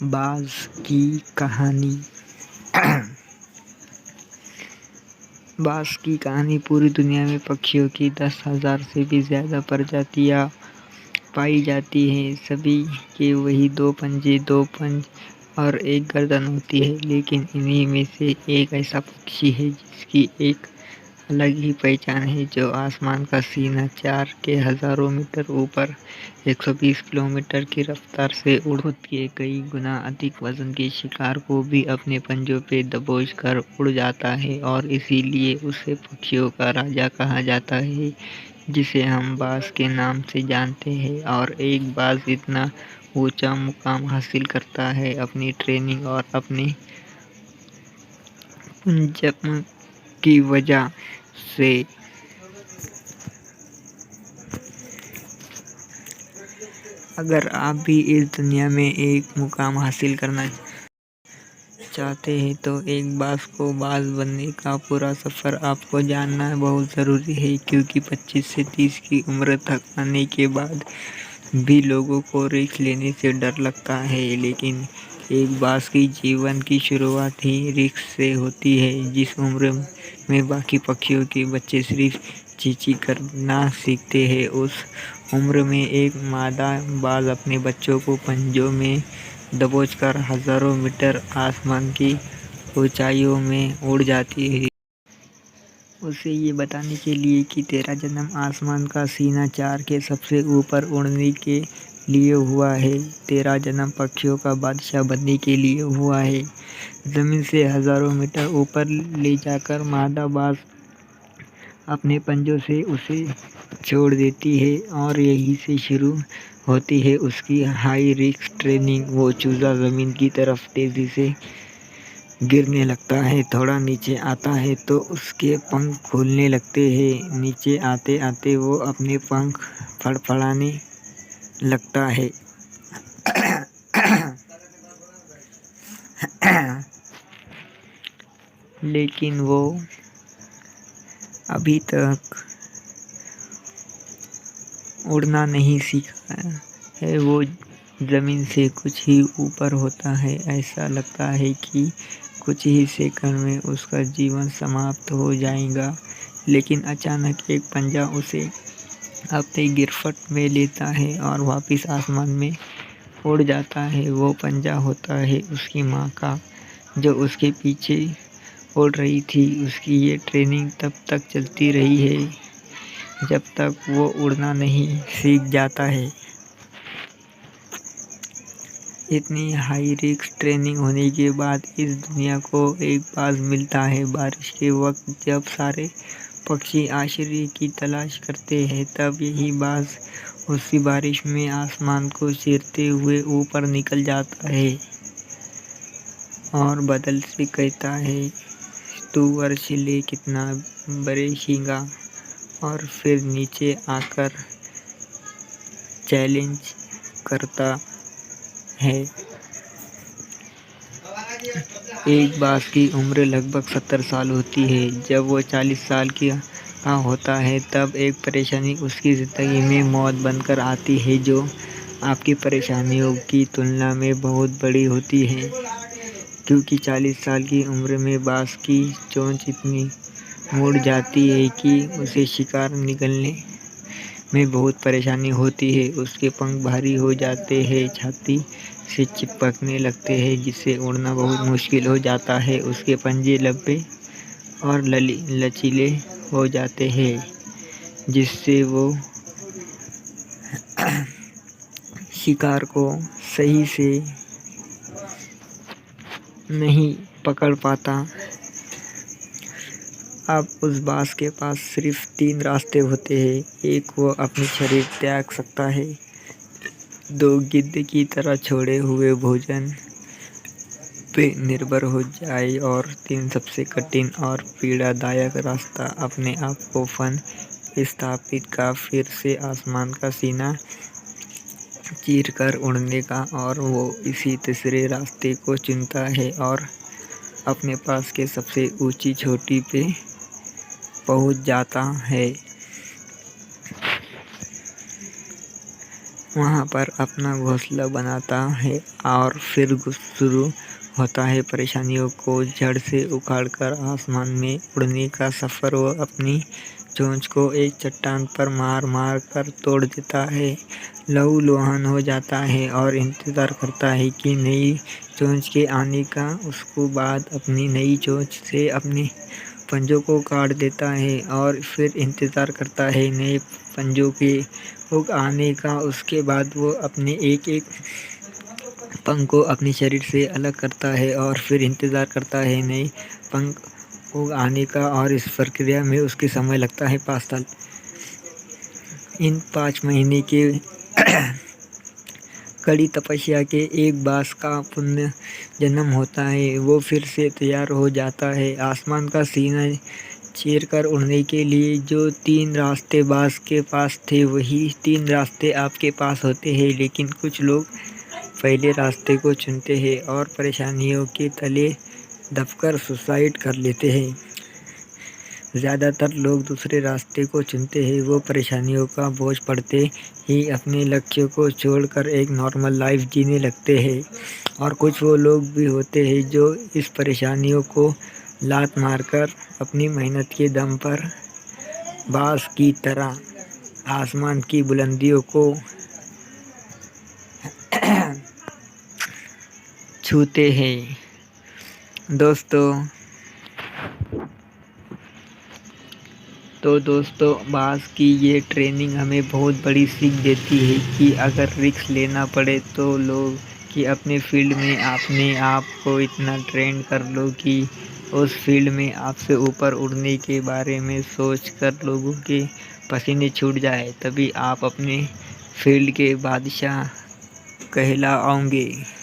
बाज की कहानी। बाज की कहानी। पूरी दुनिया में पक्षियों की 10,000 से भी ज़्यादा प्रजातियां पाई जाती हैं। सभी के वही 2 पंजे, 2 पंख और एक गर्दन होती है, लेकिन इन्हीं में से एक ऐसा पक्षी है जिसकी एक अलग ही पहचान है, जो आसमान का सीना चार के हज़ारों मीटर ऊपर 120 किलोमीटर की रफ्तार से खुद के कई गुना अधिक वजन के शिकार को भी अपने पंजों पे दबोच कर उड़ जाता है, और इसीलिए उसे पक्षियों का राजा कहा जाता है, जिसे हम बाज के नाम से जानते हैं। और एक बाज इतना ऊंचा मुकाम हासिल करता है अपनी ट्रेनिंग और अपने पुंजम की वजह से। अगर आप भी इस दुनिया में एक मुकाम हासिल करना चाहते हैं तो एक बाज को बाज बनने का पूरा सफ़र आपको जानना बहुत ज़रूरी है, क्योंकि 25 से 30 की उम्र तक आने के बाद भी लोगों को रिस्क लेने से डर लगता है, लेकिन एक बाज की जीवन की शुरुआत ही रिस्क से होती है। जिस उम्र में बाकी पक्षियों के बच्चे सिर्फ चींची करना सीखते हैं, उस उम्र में एक मादा बाज अपने बच्चों को पंजों में दबोचकर हज़ारों मीटर आसमान की ऊंचाइयों में उड़ जाती है। उसे ये बताने के लिए कि तेरा जन्म आसमान का सीना चार के सबसे ऊपर उड़ने के लिए हुआ है। तेरा जन्म पक्षियों का बादशाह बनने के लिए हुआ है। ज़मीन से हज़ारों मीटर ऊपर ले जाकर मादा बाज अपने पंजों से उसे छोड़ देती है, और यहीं से शुरू होती है उसकी हाई रिस्क ट्रेनिंग। वो चूज़ा ज़मीन की तरफ तेज़ी से गिरने लगता है। थोड़ा नीचे आता है तो उसके पंख खुलने लगते हैं। नीचे आते आते वो अपने पंख फड़फड़ाने लगता है। लेकिन वो अभी तक उड़ना नहीं सीखा है। वो ज़मीन से कुछ ही ऊपर होता है। ऐसा लगता है कि कुछ ही सेकंड में उसका जीवन समाप्त हो जाएगा, लेकिन अचानक एक पंजा उसे अपनी गिरफ्त में लेता है और वापस आसमान में उड़ जाता है। वो पंजा होता है उसकी माँ का, जो उसके पीछे उड़ रही थी। उसकी ये ट्रेनिंग तब तक चलती रही है जब तक वो उड़ना नहीं सीख जाता है। इतनी हाई रिस्क ट्रेनिंग होने के बाद इस दुनिया को एक बाज मिलता है। बारिश के वक्त जब सारे पक्षी आश्रय की तलाश करते हैं, तब यही बाज उसी बारिश में आसमान को चीरते हुए ऊपर निकल जाता है और बादल से कहता है, तू वर्ष ले कितना बरसेगा। और फिर नीचे आकर चैलेंज करता है। एक बाज की उम्र लगभग 70 साल होती है। जब वो 40 साल का होता है, तब एक परेशानी उसकी ज़िंदगी में मौत बनकर आती है, जो आपकी परेशानियों की तुलना में बहुत बड़ी होती है। क्योंकि 40 साल की उम्र में बाज की चोंच इतनी मुड़ जाती है कि उसे शिकार निगलने में बहुत परेशानी होती है। उसके पंख भारी हो जाते हैं, छाती से चिपकने लगते हैं, जिससे उड़ना बहुत मुश्किल हो जाता है। उसके पंजे लंबे और लचीले हो जाते हैं, जिससे वो शिकार को सही से नहीं पकड़ पाता। अब उस बाज के पास सिर्फ 3 रास्ते होते हैं। एक, वो अपनी शरीर त्याग सकता है। 2, गिद्ध की तरह छोड़े हुए भोजन पे निर्भर हो जाए। और 3, सबसे कठिन और पीड़ादायक रास्ता, अपने आप को फन स्थापित का, फिर से आसमान का सीना चीर कर उड़ने का। और वो इसी तीसरे रास्ते को चुनता है और अपने पास के सबसे ऊंची चोटी पे पहुंच जाता है। वहाँ पर अपना घोंसला बनाता है और फिर शुरू होता है परेशानियों को जड़ से उखाड़कर आसमान में उड़ने का सफ़र। वो अपनी चोंच को एक चट्टान पर मार मार कर तोड़ देता है, लहूलुहान हो जाता है और इंतज़ार करता है कि नई चोंच के आने का। उसके बाद अपनी नई चोंच से अपने पंजों को काट देता है और फिर इंतज़ार करता है नए पंजों के उग आने का। उसके बाद वो अपने एक एक पंख को अपने शरीर से अलग करता है और फिर इंतज़ार करता है नए पंख उग आने का, और इस प्रक्रिया में उसके समय लगता है 5 साल। इन 5 महीने के कड़ी तपस्या के एक बास का पुण्य जन्म होता है। वो फिर से तैयार हो जाता है आसमान का सीना चीर कर उड़ने के लिए। जो 3 रास्ते बास के पास थे वही 3 रास्ते आपके पास होते हैं, लेकिन कुछ लोग पहले रास्ते को चुनते हैं और परेशानियों के तले दबकर सुसाइड कर लेते हैं। ज़्यादातर लोग दूसरे रास्ते को चुनते हैं। वो परेशानियों का बोझ पड़ते ही अपने लक्ष्य को छोड़कर एक नॉर्मल लाइफ जीने लगते हैं। और कुछ वो लोग भी होते हैं जो इस परेशानियों को लात मारकर अपनी मेहनत के दम पर बास की तरह आसमान की बुलंदियों को छूते हैं। दोस्तों बास की ये ट्रेनिंग हमें बहुत बड़ी सीख देती है कि अगर रिस्क लेना पड़े तो लोग कि अपने फील्ड में अपने आप को इतना ट्रेन कर लो कि उस फील्ड में आपसे ऊपर उड़ने के बारे में सोच कर लोगों के पसीने छूट जाए, तभी आप अपने फील्ड के बादशाह कहलाओगे।